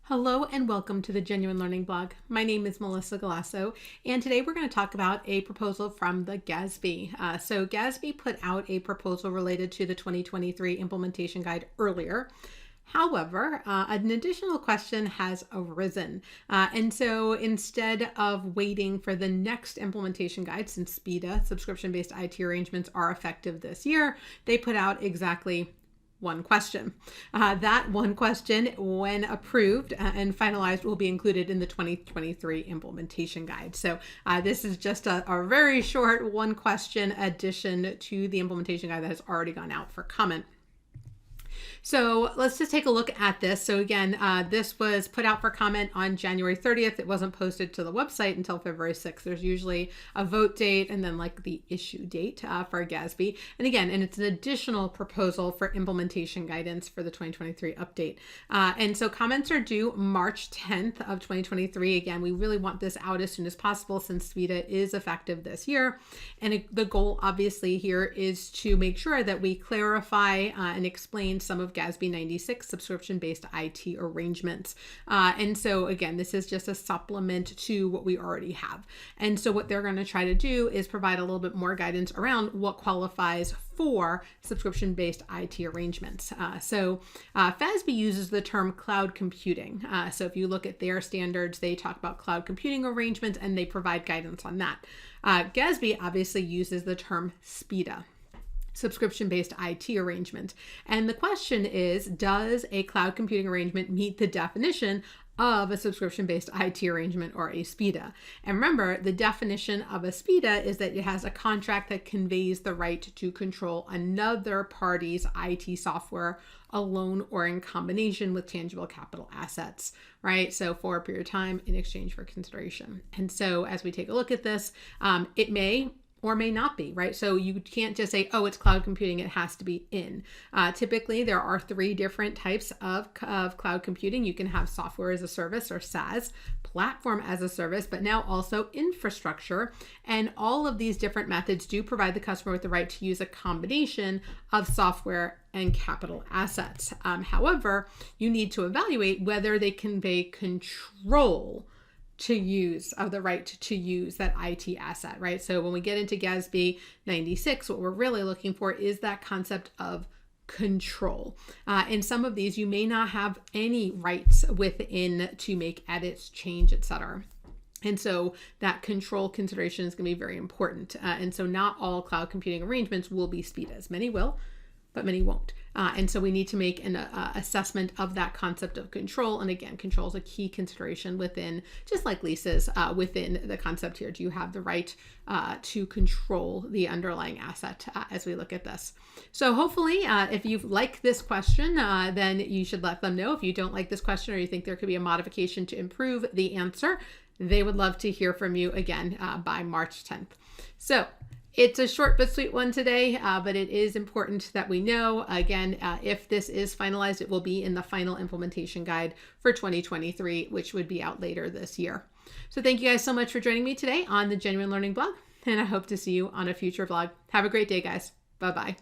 Hello and welcome to the Genuine Learning Blog. My name is Melissa Galasso, and today we're going to talk about a proposal from the GASB. So GASB put out a proposal related to the 2023 implementation guide earlier. However, an additional question has arisen. And so instead of waiting for the next implementation guide, since SBITA, subscription-based IT arrangements, are effective this year, they put out exactly one question. That one question, when approved and finalized, will be included in the 2023 implementation guide. So this is just a very short one question addition to the implementation guide that has already gone out for comment. So let's just take a look at this. So again, this was put out for comment on January 30th. It wasn't posted to the website until February 6th. There's usually a vote date and then like the issue date for GASB. And again, it's an additional proposal for implementation guidance for the 2023 update. And so comments are due March 10th of 2023. Again, we really want this out as soon as possible since SBITA is effective this year. And the goal obviously here is to make sure that we clarify and explain some of GASB 96 subscription-based IT arrangements. And so again, this is just a supplement to what we already have. And so what they're going to try to do is provide a little bit more guidance around what qualifies for subscription-based IT arrangements. So FASB uses the term cloud computing. So if you look at their standards, they talk about cloud computing arrangements and they provide guidance on that. GASB obviously uses the term SBITA, subscription-based IT arrangement. And the question is, does a cloud computing arrangement meet the definition of a subscription-based IT arrangement or a SBITA? And remember, the definition of a SBITA is that it has a contract that conveys the right to control another party's IT software alone or in combination with tangible capital assets, right? So for a period of time in exchange for consideration. And so as we take a look at this, it may or may not be, right? So you can't just say, oh, it's cloud computing, it has to be in. Typically, there are three different types of cloud computing. You can have software as a service or SaaS, platform as a service, but now also infrastructure. And all of these different methods do provide the customer with the right to use a combination of software and capital assets. However, you need to evaluate whether they convey control to use of the right to use that IT asset, right? So when we get into GASB 96, what we're really looking for is that concept of control. In some of these, you may not have any rights within to make edits, change, etc. And so that control consideration is going to be very important. And so not all cloud computing arrangements will be SBITAs. Many will, but many won't. And so we need to make an assessment of that concept of control. And again, control is a key consideration within, just like leases, within the concept here. Do you have the right to control the underlying asset as we look at this? So hopefully, if you like this question, then you should let them know. If you don't like this question or you think there could be a modification to improve the answer, they would love to hear from you again by March 10th. So it's a short but sweet one today, but it is important that we know, again, if this is finalized, it will be in the final implementation guide for 2023, which would be out later this year. So thank you guys so much for joining me today on the Genuine Learning Blog, and I hope to see you on a future vlog. Have a great day, guys. Bye-bye.